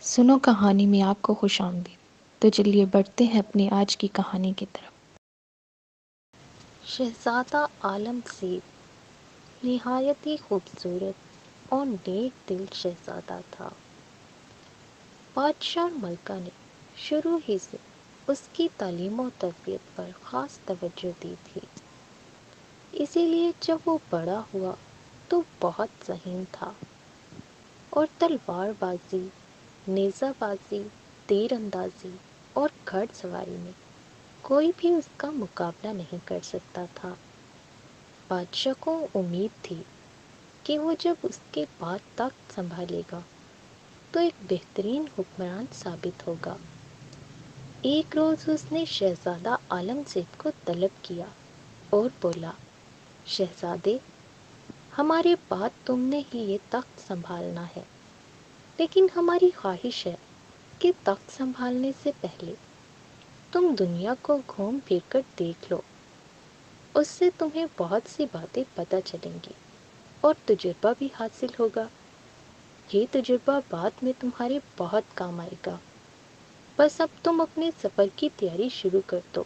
سنو کہانی میں آپ کو خوش آمدید۔ تو چلیے بڑھتے ہیں اپنی آج کی کہانی کی طرف۔ شہزادہ عالم سیب نہایت ہی خوبصورت اور نیک دل شہزادہ تھا۔ بادشاہ اور ملکہ نے شروع ہی سے اس کی تعلیم و تربیت پر خاص توجہ دی تھی، اسی لیے جب وہ بڑا ہوا تو بہت ذہین تھا اور تلوار بازی، نیزہ بازی، تیر اندازی اور گھڑ سواری میں کوئی بھی اس کا مقابلہ نہیں کر سکتا تھا۔ بادشاہ کو امید تھی کہ وہ جب اس کے بعد تخت سنبھالے گا تو ایک بہترین حکمران ثابت ہوگا۔ ایک روز اس نے شہزادہ عالم سیب کو طلب کیا اور بولا، شہزادے، ہمارے بعد تم نے ہی یہ تخت سنبھالنا ہے، لیکن ہماری خواہش ہے کہ تخت سنبھالنے سے پہلے تم دنیا کو گھوم پھر کر دیکھ لو۔ اس سے تمہیں بہت سی باتیں پتہ چلیں گی اور تجربہ بھی حاصل ہوگا۔ یہ تجربہ بعد میں تمہارے بہت کام آئے گا۔ بس اب تم اپنے سفر کی تیاری شروع کر دو۔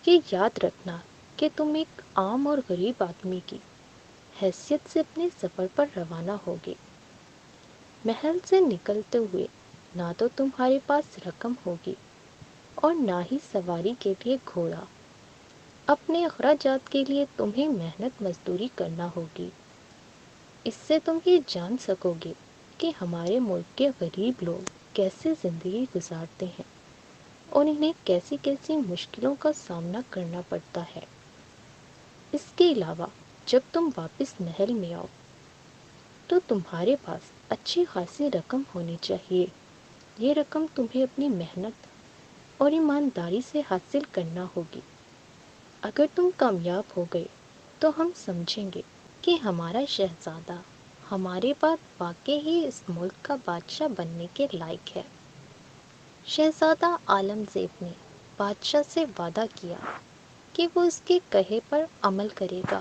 یہ یاد رکھنا کہ تم ایک عام اور غریب آدمی کی حیثیت سے اپنے سفر پر روانہ ہوگے۔ محل سے نکلتے ہوئے نہ تو تمہارے پاس رقم ہوگی اور نہ ہی سواری کے لیے گھوڑا۔ اپنے اخراجات کے لیے تمہیں محنت مزدوری کرنا ہوگی۔ اس سے تم یہ جان سکو گے کہ ہمارے ملک کے غریب لوگ کیسے زندگی گزارتے ہیں اور انہیں کیسی کیسی مشکلوں کا سامنا کرنا پڑتا ہے۔ اس کے علاوہ جب تم واپس محل میں آؤ تو تمہارے پاس اچھی خاصی رقم ہونی چاہیے۔ یہ رقم تمہیں اپنی محنت اور ایمانداری سے حاصل کرنا ہوگی۔ اگر تم کامیاب ہو گئے تو ہم سمجھیں گے کہ ہمارا شہزادہ ہمارے بعد واقعی ہی اس ملک کا بادشاہ بننے کے لائق ہے۔ شہزادہ عالم سیب نے بادشاہ سے وعدہ کیا کہ وہ اس کے کہے پر عمل کرے گا۔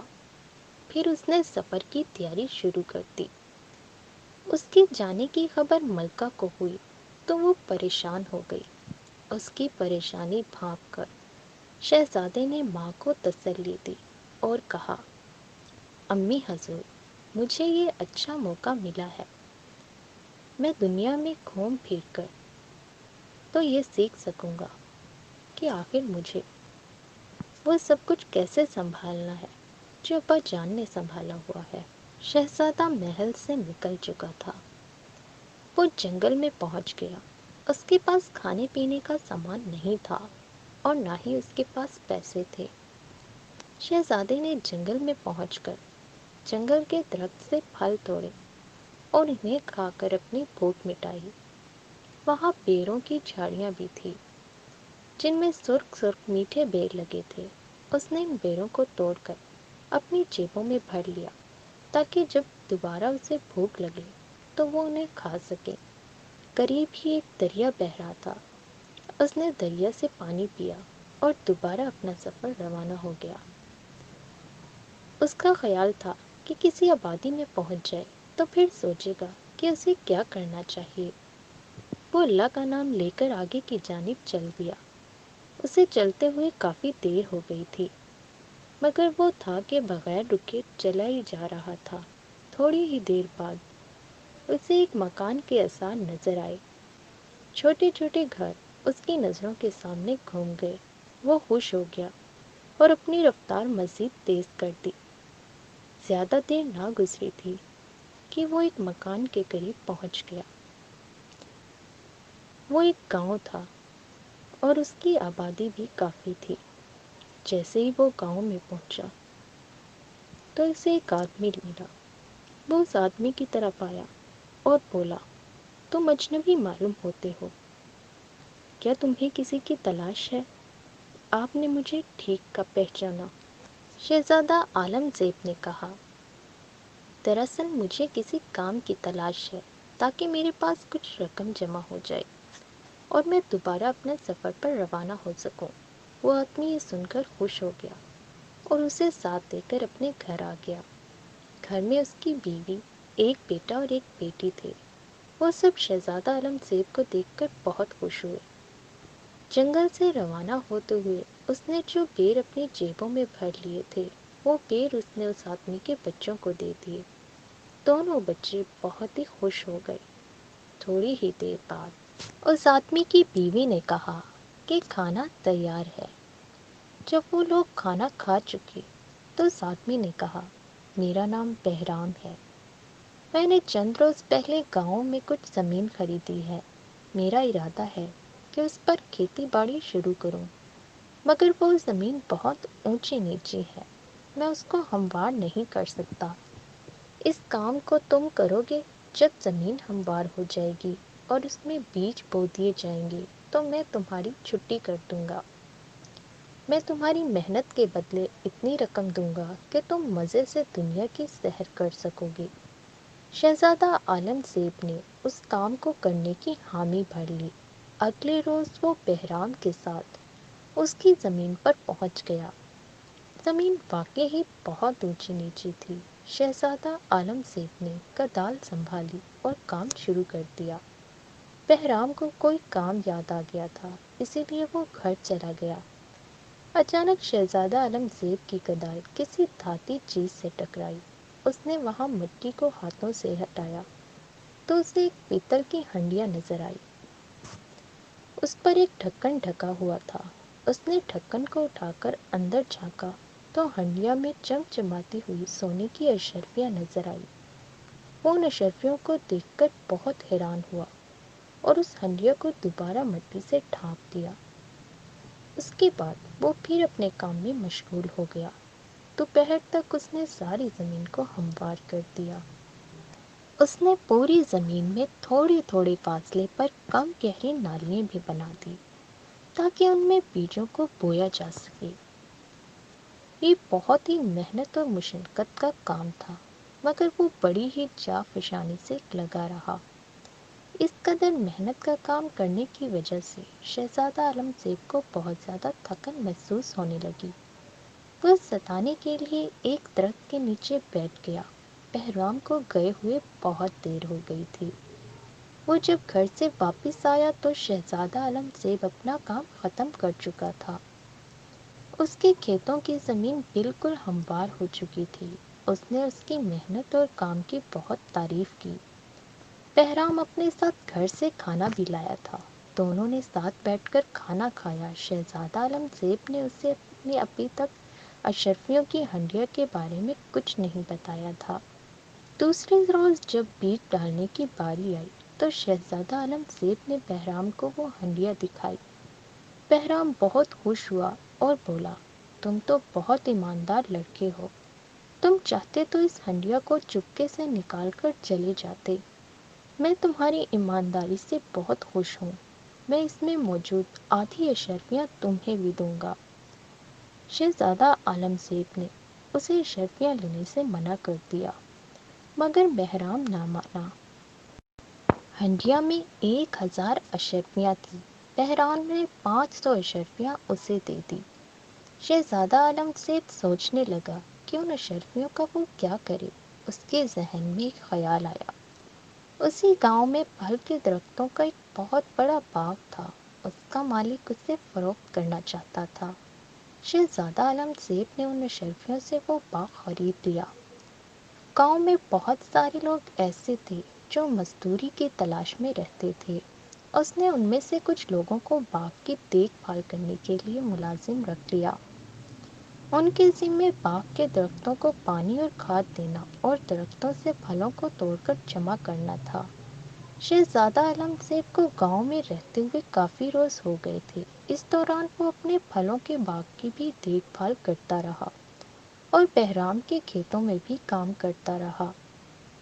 پھر اس نے سفر کی تیاری شروع کر دی۔ اس کے جانے کی خبر ملکہ کو ہوئی تو وہ پریشان ہو گئی۔ اس کی پریشانی بھانپ کر شہزادے نے ماں کو تسلی دی اور کہا، امی حضور، مجھے یہ اچھا موقع ملا ہے۔ میں دنیا میں گھوم پھر کر تو یہ سیکھ سکوں گا کہ آخر مجھے وہ سب کچھ کیسے سنبھالنا ہے جو ابا جان نے سنبھالا ہوا ہے۔ شہزادہ محل سے نکل چکا تھا۔ وہ جنگل میں پہنچ گیا۔ اس کے پاس کھانے پینے کا سامان نہیں تھا اور نہ ہی اس کے پاس پیسے تھے۔ شہزادے نے جنگل میں پہنچ کر جنگل کے درخت سے پھل توڑے اور انہیں کھا کر اپنی بھوک مٹائی۔ وہاں بیروں کی جھاڑیاں بھی تھیں جن میں سرخ سرخ میٹھے بیر لگے تھے۔ اس نے ان بیروں کو توڑ کر اپنی جیبوں میں بھر لیا تاکہ جب دوبارہ اسے بھوک لگے تو وہ انہیں کھا سکے۔ قریب ہی ایک دریا بہہ رہا تھا۔ اس نے دریا سے پانی پیا اور دوبارہ اپنا سفر روانہ ہو گیا۔ اس کا خیال تھا کہ کسی آبادی میں پہنچ جائے تو پھر سوچے گا کہ اسے کیا کرنا چاہیے۔ وہ اللہ کا نام لے کر آگے کی جانب چل دیا۔ اسے چلتے ہوئے کافی دیر ہو گئی تھی، مگر وہ تھا کہ بغیر رکے چلا ہی جا رہا تھا۔ تھوڑی ہی دیر بعد اسے ایک مکان کے آثار نظر آئے۔ چھوٹے چھوٹے گھر اس کی نظروں کے سامنے گھوم گئے۔ وہ خوش ہو گیا اور اپنی رفتار مزید تیز کر دی۔ زیادہ دیر نہ گزری تھی کہ وہ ایک مکان کے قریب پہنچ گیا۔ وہ ایک گاؤں تھا اور اس کی آبادی بھی کافی تھی۔ جیسے ہی وہ گاؤں میں پہنچا تو اسے ایک آدمی ملا۔ وہ اس آدمی کی طرف آیا اور بولا، تم اجنبی معلوم ہوتے ہو، کیا تمہیں کسی کی تلاش ہے؟ آپ نے مجھے ٹھیک کا پہچانا۔ شہزادہ عالم سیب نے کہا، دراصل مجھے کسی کام کی تلاش ہے تاکہ میرے پاس کچھ رقم جمع ہو جائے اور میں دوبارہ اپنے سفر پر روانہ ہو سکوں۔ وہ آدمی یہ سن کر خوش ہو گیا اور اسے ساتھ دے کر اپنے گھر آ گیا۔ گھر میں اس کی بیوی، ایک بیٹا اور ایک بیٹی تھے۔ وہ سب شہزادہ عالم زیب کو دیکھ کر بہت خوش ہوئے۔ جنگل سے روانہ ہوتے ہوئے اس نے جو بیر اپنی جیبوں میں بھر لیے تھے وہ بیر اس نے اس آدمی کے بچوں کو دے دیے۔ دونوں بچے بہت ہی خوش ہو گئے۔ تھوڑی ہی دیر بعد اس آدمی کی بیوی نے کہا کہ کھانا تیار ہے۔ جب وہ لوگ کھانا کھا چکے تو اس آدمی نے کہا، میرا نام بہرام ہے، میں نے چند روز پہلے گاؤں میں کچھ زمین خریدی ہے۔ میرا ارادہ ہے کہ اس پر کھیتی باڑی شروع کروں، مگر وہ زمین بہت اونچی نیچی ہے، میں اس کو ہموار نہیں کر سکتا۔ اس کام کو تم کرو گے؟ جب زمین ہموار ہو جائے گی اور اس میں بیج بو دیے جائیں گے تو میں تمہاری چھٹی کر دوں گا۔ میں تمہاری محنت کے بدلے اتنی رقم دوں گا کہ تم مزے سے دنیا کی سیر کر سکو گے۔ شہزادہ عالم زیب نے اس کام کو کرنے کی حامی بھر لی۔ اگلے روز وہ بہرام کے ساتھ اس کی زمین پر پہنچ گیا۔ زمین واقعی ہی بہت اونچی نیچی تھی۔ شہزادہ عالم زیب نے کدال سنبھالی اور کام شروع کر دیا۔ بہرام کو کوئی کام یاد آ گیا تھا، اسی لیے وہ گھر چلا گیا۔ اچانک شہزادہ عالم زیب کی کدال کسی دھاتی چیز سے ٹکرائی۔ اس نے وہاں مٹی کو ہاتھوں سے ہٹایا تو اسے ایک پیتل کی ہنڈیا نظر آئی۔ اس پر ایک ڈھکن ڈھکا ہوا تھا۔ اس نے ڈھکن کو اٹھا کر اندر جھانکا تو ہنڈیا میں چمچماتی ہوئی سونے کی اشرفیاں نظر آئی۔ وہ ان اشرفیوں کو دیکھ کر بہت حیران ہوا اور اس ہنڈیا کو دوبارہ مٹی سے ڈھانپ دیا۔ اس کے بعد وہ پھر اپنے کام میں مشغول ہو گیا۔ دوپہر تک اس نے ساری زمین کو ہموار کر دیا۔ اس نے پوری زمین میں تھوڑے تھوڑے فاصلے پر کم گہری نالیاں بھی بنا دی تاکہ ان میں بیجوں کو بویا جا سکے۔ یہ بہت ہی محنت اور مشقت کا کام تھا، مگر وہ بڑی ہی جافشانی سے لگا رہا۔ اس قدر محنت کا کام کرنے کی وجہ سے شہزادہ عالم زیب کو بہت زیادہ تھکن محسوس ہونے لگی۔ وہ ستانے کے لیے ایک درخت کے نیچے بیٹھ گیا۔ بہرام کو گئے ہوئے بہت دیر ہو گئی تھی۔ وہ جب گھر سے واپس آیا تو شہزادہ عالم زیب اپنا کام ختم کر چکا تھا۔ اس کے کھیتوں کی زمین بالکل ہموار ہو چکی تھی۔ اس نے اس کی محنت اور کام کی بہت تعریف کی۔ بہرام اپنے ساتھ گھر سے کھانا بھی لایا تھا۔ دونوں نے ساتھ بیٹھ کر کھانا کھایا۔ شہزادہ عالم زیب نے اسے اپنے ابھی تک اشرفیوں کی ہنڈیا کے بارے میں کچھ نہیں بتایا تھا۔ دوسرے روز جب بیج ڈالنے کی باری آئی تو شہزادہ عالم زیب نے بہرام کو وہ ہنڈیا دکھائی۔ بہرام بہت خوش ہوا اور بولا، تم تو بہت ایماندار لڑکے ہو، تم چاہتے تو اس ہنڈیا کو چپکے سے نکال کر چلے جاتے۔ میں تمہاری ایمانداری سے بہت خوش ہوں، میں اس میں موجود آدھی اشرفیاں تمہیں بھی دوں گا۔ شہزادہ عالم زیب نے اسے اشرفیاں لینے سے منع کر دیا، مگر بہرام نہ مانا۔ ہنڈیا میں 1000 اشرفیاں تھیں۔ بہرام نے 500 اشرفیاں اسے دے دی۔ شہزادہ عالم زیب سوچنے لگا کہ ان اشرفیوں کا وہ کیا کرے۔ اس کے ذہن میں ایک خیال آیا۔ اسی گاؤں میں پھل کے درختوں کا ایک بہت بڑا باغ تھا۔ اس کا مالک اسے فروخت کرنا چاہتا تھا۔ شہزادہ عالم زیب نے ان اشرفیوں سے وہ باغ خرید لیا۔ گاؤں میں بہت سارے لوگ ایسے تھے جو مزدوری کی تلاش میں رہتے تھے۔ اس نے ان میں سے کچھ لوگوں کو باغ کی دیکھ بھال کرنے کے لیے ملازم رکھ لیا۔ ان کے ذمے باغ کے درختوں کو پانی اور کھاد دینا اور درختوں سے پھلوں کو توڑ کر جمع کرنا تھا۔ شہزادہ عالم زیب کو گاؤں میں رہتے ہوئے کافی روز ہو گئے تھے۔ اس دوران وہ اپنے پھلوں کے باغ کی بھی دیکھ بھال کرتا رہا اور بہرام کے کھیتوں میں بھی کام کرتا رہا۔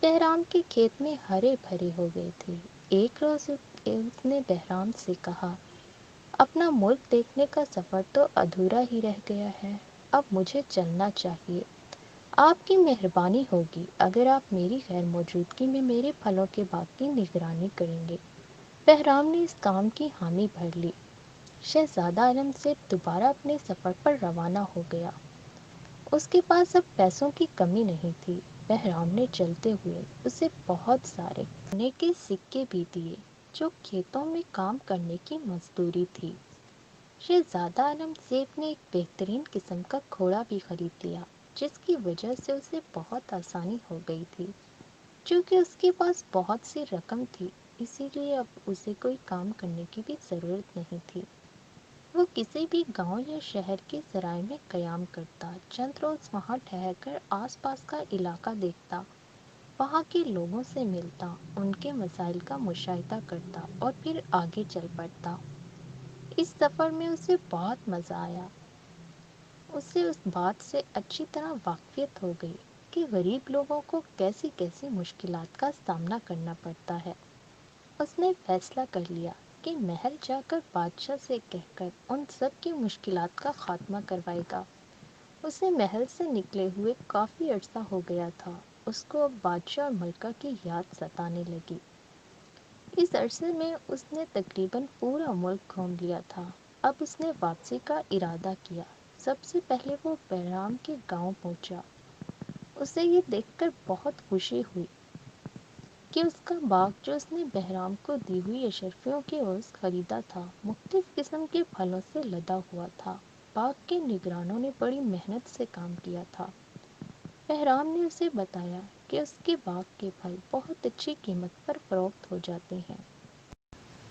بہرام کے کھیت میں ہرے بھرے ہو گئے تھے۔ ایک روز اس نے بہرام سے کہا، اپنا ملک دیکھنے کا سفر تو ادھورا ہی رہ گیا ہے، اب مجھے چلنا چاہیے۔ آپ کی مہربانی ہوگی اگر آپ میری غیر موجودگی میں میرے پھلوں کے باغ کی نگرانی کریں گے۔ بہرام نے اس کام کی حامی بھر لی۔ شہزادہ عالم زیب دوبارہ اپنے سفر پر روانہ ہو گیا۔ اس کے پاس اب پیسوں کی کمی نہیں تھی۔ بہرام نے چلتے ہوئے اسے بہت سارے سونے کے سکے بھی دیے جو کھیتوں میں کام کرنے کی مزدوری تھی۔ شہزادہ عالم زیب نے ایک بہترین قسم کا گھوڑا بھی خرید لیا جس کی وجہ سے اسے بہت آسانی ہو گئی تھی۔ چونکہ اس کے پاس بہت سی رقم تھی اسی لیے اب اسے کوئی کام کرنے کی بھی ضرورت نہیں تھی۔ وہ کسی بھی گاؤں یا شہر کے سرائے میں قیام کرتا، چند روز وہاں ٹھہر کر آس پاس کا علاقہ دیکھتا، وہاں کے لوگوں سے ملتا، ان کے مسائل کا مشاہدہ کرتا اور پھر آگے چل پڑتا۔ اس سفر میں اسے بہت مزہ آیا۔ اسے اس بات سے اچھی طرح واقفیت ہو گئی کہ غریب لوگوں کو کیسی کیسی مشکلات کا سامنا کرنا پڑتا ہے۔ اس نے فیصلہ کر لیا کہ محل جا کر بادشاہ سے کہہ کر ان سب کی مشکلات کا خاتمہ کروائے گا۔ اسے محل سے نکلے ہوئے کافی عرصہ ہو گیا تھا۔ اس کو اب بادشاہ اور ملکہ کی یاد ستانے لگی۔ اس عرصے میں اس نے تقریباً پورا ملک گھوم لیا تھا۔ اب اس نے واپسی کا ارادہ کیا۔ سب سے پہلے وہ بہرام کے گاؤں پہنچا۔ اسے یہ دیکھ کر بہت خوشی ہوئی کہ اس کا باغ جو اس نے بہرام کو دی ہوئی اشرفیوں کے عوض خریدا تھا مختلف قسم کے پھلوں سے لدا ہوا تھا۔ باغ کے نگرانوں نے بڑی محنت سے کام کیا تھا۔ بہرام نے اسے بتایا کہ اس کے باغ کے پھل بہت اچھی قیمت پر فروخت ہو جاتے ہیں۔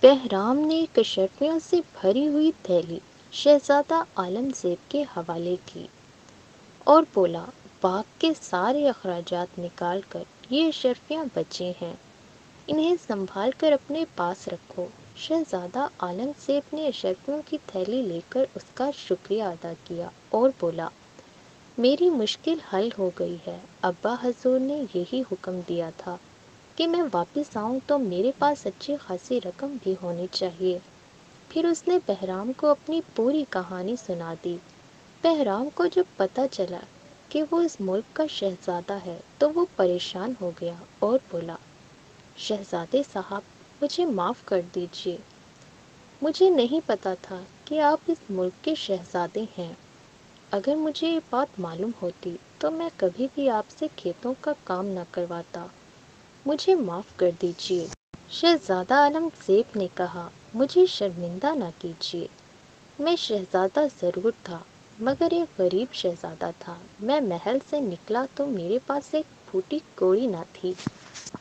بہرام نے ایک اشرفیوں سے بھری ہوئی تھیلی شہزادہ عالم زیب کے حوالے کی اور بولا، باغ کے سارے اخراجات نکال کر یہ اشرفیاں بچے ہیں، انہیں سنبھال کر اپنے پاس رکھو۔ شہزادہ عالم زیب نے اشرفیوں کی تھیلی لے کر اس کا شکریہ ادا کیا اور بولا، میری مشکل حل ہو گئی ہے۔ ابا حضور نے یہی حکم دیا تھا کہ میں واپس آؤں تو میرے پاس اچھی خاصی رقم بھی ہونی چاہیے۔ پھر اس نے بہرام کو اپنی پوری کہانی سنا دی۔ بہرام کو جب پتہ چلا کہ وہ اس ملک کا شہزادہ ہے تو وہ پریشان ہو گیا اور بولا، شہزادے صاحب مجھے معاف کر دیجیے، مجھے نہیں پتا تھا کہ آپ اس ملک کے شہزادے ہیں۔ اگر مجھے یہ بات معلوم ہوتی تو میں کبھی بھی آپ سے کھیتوں کا کام نہ کرواتا، مجھے معاف کر دیجیے۔ شہزادہ عالم زیب نے کہا، مجھے شرمندہ نہ کیجیے، میں شہزادہ ضرور تھا مگر ایک غریب شہزادہ تھا۔ میں محل سے نکلا تو میرے پاس ایک پھوٹی کوڑی نہ تھی۔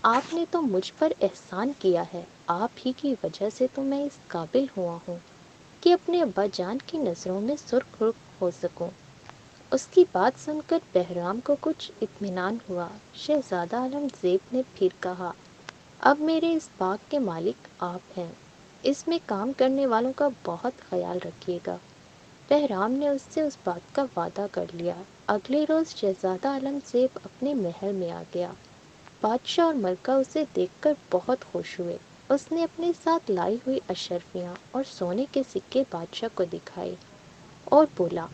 آپ نے تو مجھ پر احسان کیا ہے، آپ ہی کی وجہ سے تو میں اس قابل ہوا ہوں کہ اپنے ابا جان کی نظروں میں سرخ ہو سکوں۔ اس کی بات سن کر بہرام کو کچھ اطمینان ہوا۔ شہزادہ عالم زیب نے پھر کہا، اب میرے اس باغ کے مالک آپ ہیں، اس میں کام کرنے والوں کا بہت خیال رکھیے گا۔ بہرام نے اس سے اس بات کا وعدہ کر لیا۔ اگلے روز شہزادہ عالم زیب اپنے محل میں آ گیا۔ بادشاہ اور ملکہ اسے دیکھ کر بہت خوش ہوئے۔ اس نے اپنے ساتھ لائی ہوئی اشرفیاں اور سونے کے سکے بادشاہ کو دکھائے اور بولا،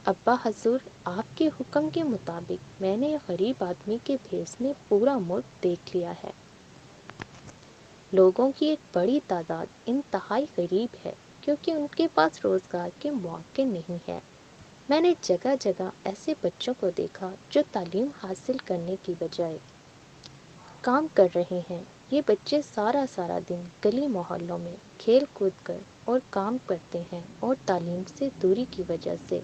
ابا حضور، آپ کے حکم کے مطابق میں نے غریب آدمی کے بھیس میں پورا ملک دیکھ لیا ہے۔ لوگوں کی ایک بڑی تعداد انتہائی غریب ہے کیونکہ ان کے پاس روزگار کے مواقع نہیں ہیں۔ میں نے جگہ جگہ ایسے بچوں کو دیکھا جو تعلیم حاصل کرنے کی بجائے کام کر رہے ہیں۔ یہ بچے سارا دن گلی محلوں میں کھیل کود کر اور کام کرتے ہیں اور تعلیم سے دوری کی وجہ سے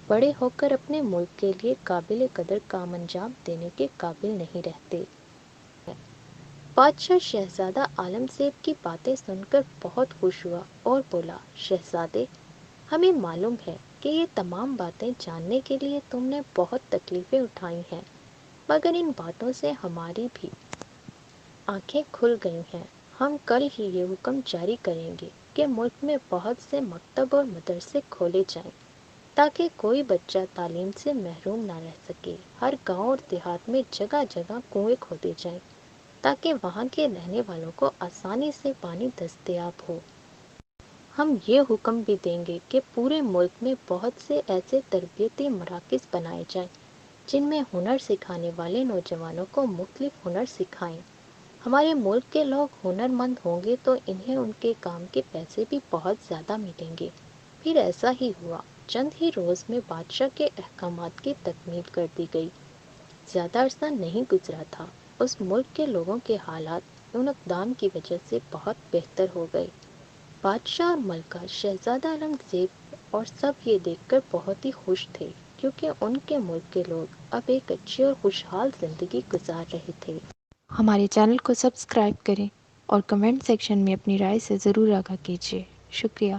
بڑے ہو کر اپنے ملک کے لیے قابل قدر کام انجام دینے کے قابل نہیں رہتے۔ بادشاہ شہزادہ عالم زیب کی باتیں سن کر بہت خوش ہوا اور بولا، شہزادے، ہمیں معلوم ہے کہ یہ تمام باتیں جاننے کے لیے تم نے بہت تکلیفیں اٹھائی ہیں مگر ان باتوں سے ہماری بھی آنکھیں کھل گئی ہیں۔ ہم کل ہی یہ حکم جاری کریں گے کہ ملک میں بہت سے مکتب اور مدرسے کھولے جائیں تاکہ کوئی بچہ تعلیم سے محروم نہ رہ سکے۔ ہر گاؤں اور دیہات میں جگہ جگہ کنویں کھودے جائیں تاکہ وہاں کے رہنے والوں کو آسانی سے پانی دستیاب ہو۔ ہم یہ حکم بھی دیں گے کہ پورے ملک میں بہت سے ایسے تربیتی مراکز بنائے جائیں جن میں ہنر سکھانے والے نوجوانوں کو مختلف ہنر سکھائیں۔ ہمارے ملک کے لوگ ہنر مند ہوں گے تو انہیں ان کے کام کے پیسے بھی بہت زیادہ ملیں گے۔ پھر ایسا ہی ہوا۔ چند ہی روز میں بادشاہ کے احکامات کی تکمیل کر دی گئی۔ زیادہ عرصہ نہیں گزرا تھا، اس ملک کے لوگوں کے حالات ان اقدام کی وجہ سے بہت بہتر ہو گئے۔ بادشاہ اور ملکہ شہزادہ اورنگزیب اور سب یہ دیکھ کر بہت ہی خوش تھے، کیونکہ ان کے ملک کے لوگ اب ایک اچھی اور خوشحال زندگی گزار رہے تھے۔ ہمارے چینل کو سبسکرائب کریں اور کمنٹ سیکشن میں اپنی رائے سے ضرور آگاہ کیجیے۔ شکریہ۔